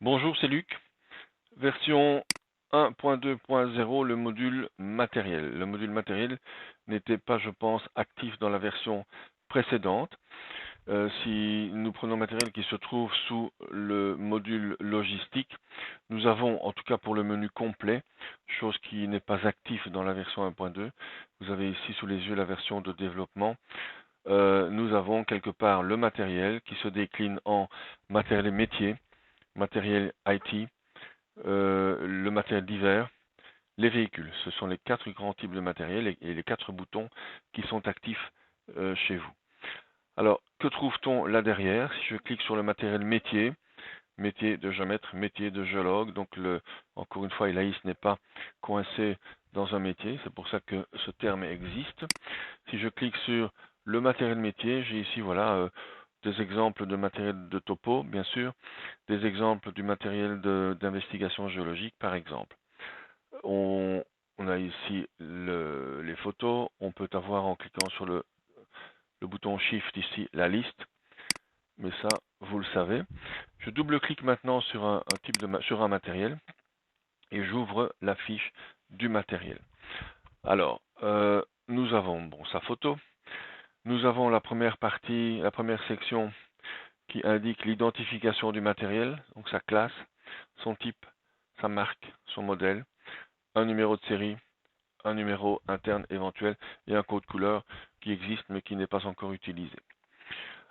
Bonjour, c'est Luc. Version 1.2.0, le module matériel. Le module matériel n'était pas, je pense, actif dans la version précédente. Si nous prenons matériel qui se trouve sous le module logistique, nous avons, en tout cas pour le menu complet, chose qui n'est pas active dans la version 1.2. Vous avez ici sous les yeux la version de développement. Nous avons quelque part le matériel qui se décline en matériel métier, matériel IT, le matériel divers, les véhicules. Ce sont les quatre grands types de matériel et les quatre boutons qui sont actifs chez vous. Alors, que trouve-t-on là derrière? Si je clique sur le matériel métier, métier de géomètre, métier de géologue, donc encore une fois, Elaïs n'est pas coincé dans un métier, c'est pour ça que ce terme existe. Si je clique sur le matériel métier, j'ai ici voilà des exemples de matériel de topo, bien sûr, des exemples du matériel d'investigation géologique, par exemple. On, on a ici les photos. On peut avoir en cliquant sur le bouton Shift ici la liste, mais ça, vous le savez. Je double-clique maintenant sur sur un matériel et j'ouvre la fiche du matériel. Alors, nous avons bon sa photo. Nous avons la première partie, la première section qui indique l'identification du matériel, donc sa classe, son type, sa marque, son modèle, un numéro de série, un numéro interne éventuel et un code couleur qui existe mais qui n'est pas encore utilisé.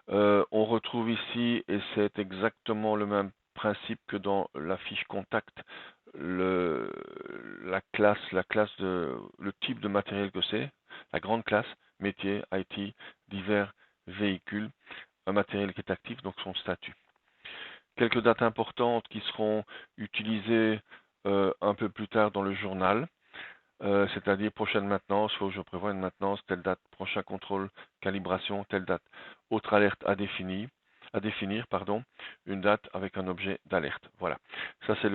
On retrouve ici, et c'est exactement le même principe que dans la fiche contact, la classe le type de matériel que c'est, la grande classe, métier, IT, divers, véhicules, un matériel qui est actif, donc son statut. Quelques dates importantes qui seront utilisées un peu plus tard dans le journal, c'est-à-dire prochaine maintenance, il faut que je prévoie une maintenance, telle date, prochain contrôle, calibration, telle date. Autre alerte à définir, pardon, une date avec un objet d'alerte. Voilà. Ça, c'est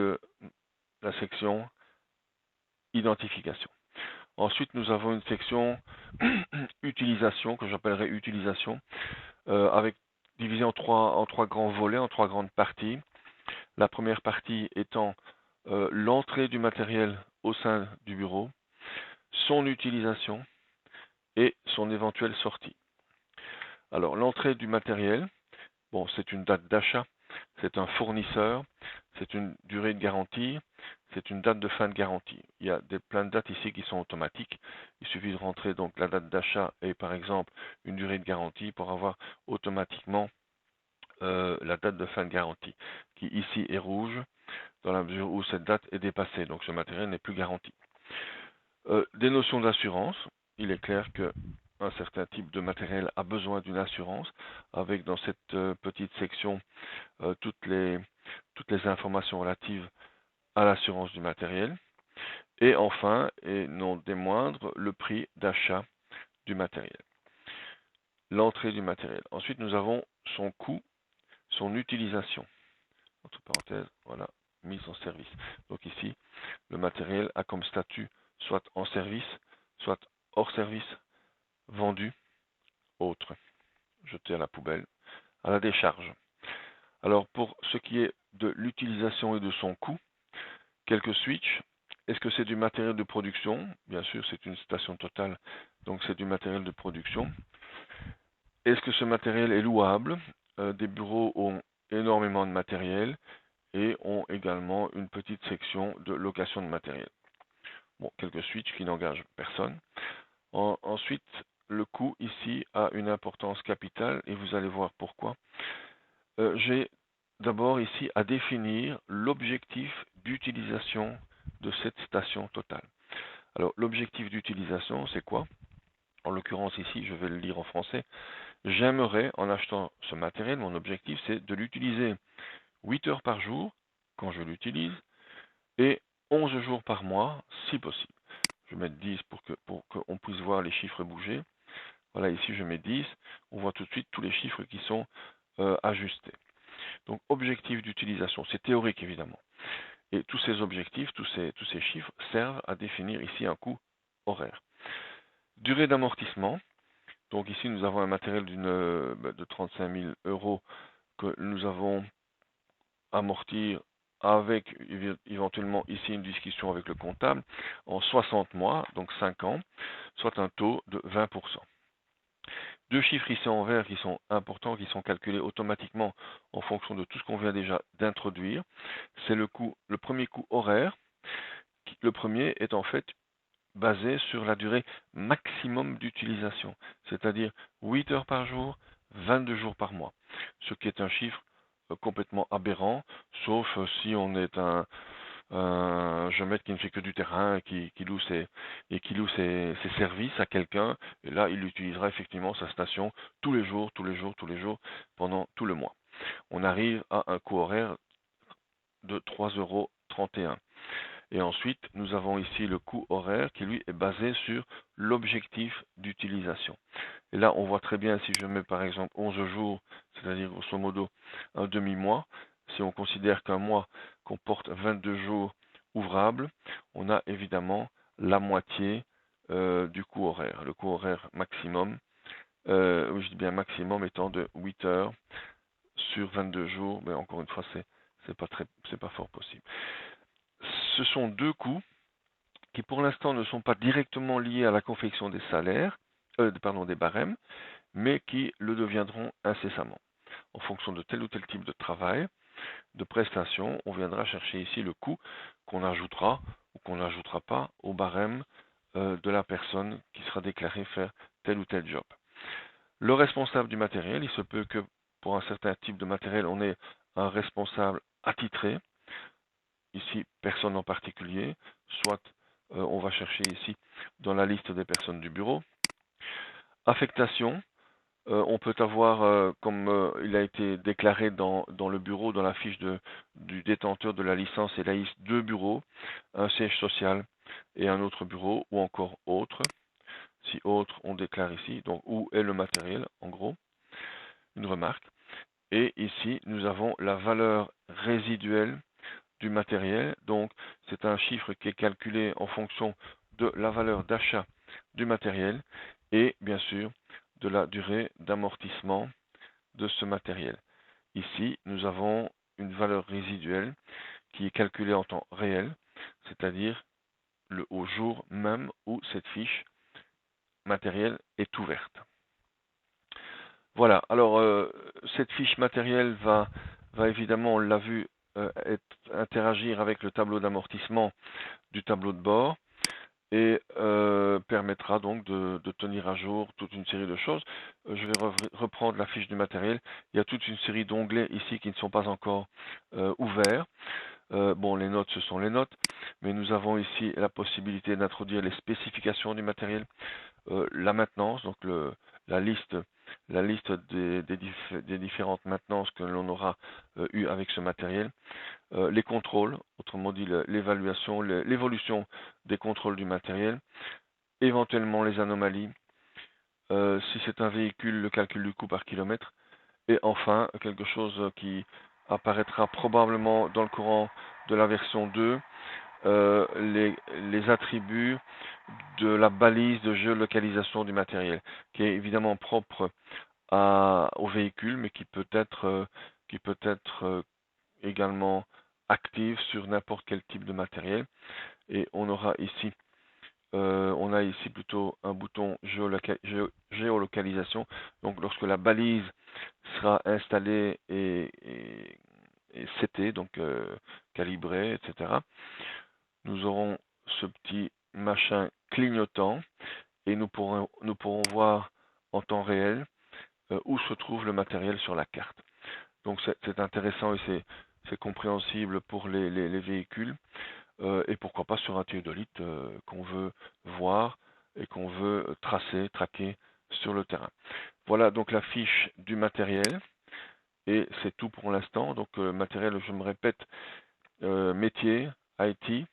la section identification. Ensuite, nous avons une section utilisation, que j'appellerai utilisation, avec divisée en trois grands volets, en trois grandes parties. La première partie étant l'entrée du matériel au sein du bureau, son utilisation et son éventuelle sortie. Alors, l'entrée du matériel, bon, c'est une date d'achat, c'est un fournisseur, c'est une durée de garantie, c'est une date de fin de garantie. Il y a plein de dates ici qui sont automatiques. Il suffit de rentrer donc la date d'achat et par exemple une durée de garantie pour avoir automatiquement la date de fin de garantie, qui ici est rouge dans la mesure où cette date est dépassée, donc ce matériel n'est plus garanti. Des notions d'assurance, il est clair que un certain type de matériel a besoin d'une assurance, avec dans cette petite section toutes les informations relatives à l'assurance du matériel. Et enfin, et non des moindres, le prix d'achat du matériel, l'entrée du matériel. Ensuite, nous avons son coût, son utilisation. Entre parenthèses, voilà, mise en service. Donc ici, le matériel a comme statut soit en service, soit hors service, vendu, autre, jeté à la poubelle, à la décharge. Alors pour ce qui est de l'utilisation et de son coût, quelques switches. Est-ce que c'est du matériel de production? Bien sûr, c'est une station totale, donc c'est du matériel de production. Est-ce que ce matériel est louable? Des bureaux ont énormément de matériel et ont également une petite section de location de matériel. Bon, quelques switches qui n'engagent personne. Ensuite, le coût ici a une importance capitale et vous allez voir pourquoi. J'ai d'abord ici à définir l'objectif d'utilisation de cette station totale. Alors, l'objectif d'utilisation, c'est quoi? En l'occurrence ici, je vais le lire en français. J'aimerais, en achetant ce matériel, mon objectif, c'est de l'utiliser 8 heures par jour, quand je l'utilise, et 11 jours par mois, si possible. Je vais mettre 10 pour qu'on puisse voir les chiffres bouger. Voilà, ici je mets 10. On voit tout de suite tous les chiffres qui sont ajustés. Donc, objectif d'utilisation, c'est théorique évidemment. Et tous ces objectifs, tous ces chiffres servent à définir ici un coût horaire. Durée d'amortissement. Donc ici, nous avons un matériel de 35 000 € que nous avons amortir avec éventuellement ici une discussion avec le comptable, en 60 mois, donc 5 ans, soit un taux de 20%. Deux chiffres ici en vert qui sont importants, qui sont calculés automatiquement en fonction de tout ce qu'on vient déjà d'introduire. C'est le premier coût horaire. Le premier est en fait basé sur la durée maximum d'utilisation, c'est-à-dire 8 heures par jour, 22 jours par mois, ce qui est un chiffre complètement aberrant, sauf si on est un géomètre qui ne fait que du terrain et qui loue ses services à quelqu'un, et là il utilisera effectivement sa station tous les jours, pendant tout le mois. On arrive à un coût horaire de 3,31 €. Et ensuite, nous avons ici le coût horaire qui, lui, est basé sur l'objectif d'utilisation. Et là, on voit très bien, si je mets par exemple 11 jours, c'est-à-dire grosso modo un demi-mois, si on considère qu'un mois comporte 22 jours ouvrables, on a évidemment la moitié du coût horaire. Le coût horaire maximum, je dis bien maximum, étant de 8 heures sur 22 jours, mais encore une fois, c'est pas fort possible. Ce sont deux coûts qui pour l'instant ne sont pas directement liés à la confection des salaires, des barèmes, mais qui le deviendront incessamment. En fonction de tel ou tel type de travail, de prestation, on viendra chercher ici le coût qu'on ajoutera ou qu'on n'ajoutera pas au barème de la personne qui sera déclarée faire tel ou tel job. Le responsable du matériel, il se peut que pour un certain type de matériel, on ait un responsable attitré, ici personne en particulier, soit on va chercher ici dans la liste des personnes du bureau. Affectation, on peut avoir, comme il a été déclaré dans le bureau, dans la fiche du détenteur de la licence et la liste, deux bureaux, un siège social et un autre bureau, ou encore autre. Si autre, on déclare ici, donc où est le matériel, en gros, une remarque. Et ici, nous avons la valeur résiduelle du matériel. Donc, c'est un chiffre qui est calculé en fonction de la valeur d'achat du matériel et, bien sûr, de la durée d'amortissement de ce matériel. Ici, nous avons une valeur résiduelle qui est calculée en temps réel, c'est-à-dire au jour même où cette fiche matérielle est ouverte. Voilà, alors cette fiche matérielle va évidemment, on l'a vu, interagir avec le tableau d'amortissement du tableau de bord et permettra donc de tenir à jour toute une série de choses. Je vais reprendre la fiche du matériel. Il y a toute une série d'onglets ici qui ne sont pas encore ouverts. Bon, les notes, ce sont les notes, mais nous avons ici la possibilité d'introduire les spécifications du matériel, la maintenance, donc la liste des différentes maintenances que l'on aura eues avec ce matériel, les contrôles, autrement dit l'évaluation, l'évolution des contrôles du matériel, éventuellement les anomalies, si c'est un véhicule, le calcul du coût par kilomètre, et enfin quelque chose qui apparaîtra probablement dans le courant de la version 2, les attributs de la balise de géolocalisation du matériel, qui est évidemment propre au véhicule, mais qui peut être également active sur n'importe quel type de matériel. Et on a ici plutôt un bouton géolocalisation. Donc lorsque la balise sera installée et setée, donc calibrée, etc., nous aurons ce petit machin clignotant et nous pourrons voir en temps réel où se trouve le matériel sur la carte. Donc c'est intéressant et c'est compréhensible pour les véhicules et pourquoi pas sur un théodolite qu'on veut voir et qu'on veut traquer sur le terrain. Voilà donc la fiche du matériel et c'est tout pour l'instant. Donc matériel, je me répète, métier, IT,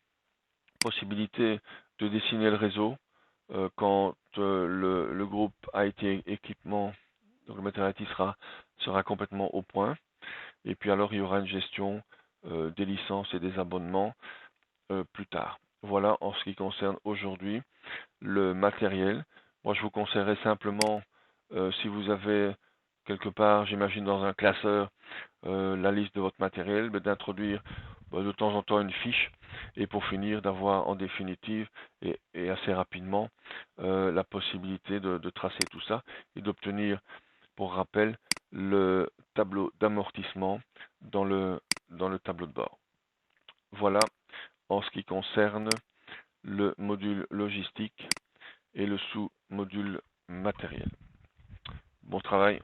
possibilité de dessiner le réseau quand le groupe IT équipement, donc le matériel IT sera complètement au point. Et puis alors il y aura une gestion des licences et des abonnements plus tard. Voilà en ce qui concerne aujourd'hui le matériel. Moi je vous conseillerais simplement, si vous avez quelque part, j'imagine dans un classeur, la liste de votre matériel, d'introduire de temps en temps une fiche, et pour finir d'avoir en définitive et assez rapidement la possibilité de tracer tout ça et d'obtenir, pour rappel, le tableau d'amortissement dans le tableau de bord. Voilà en ce qui concerne le module logistique et le sous-module matériel. Bon travail.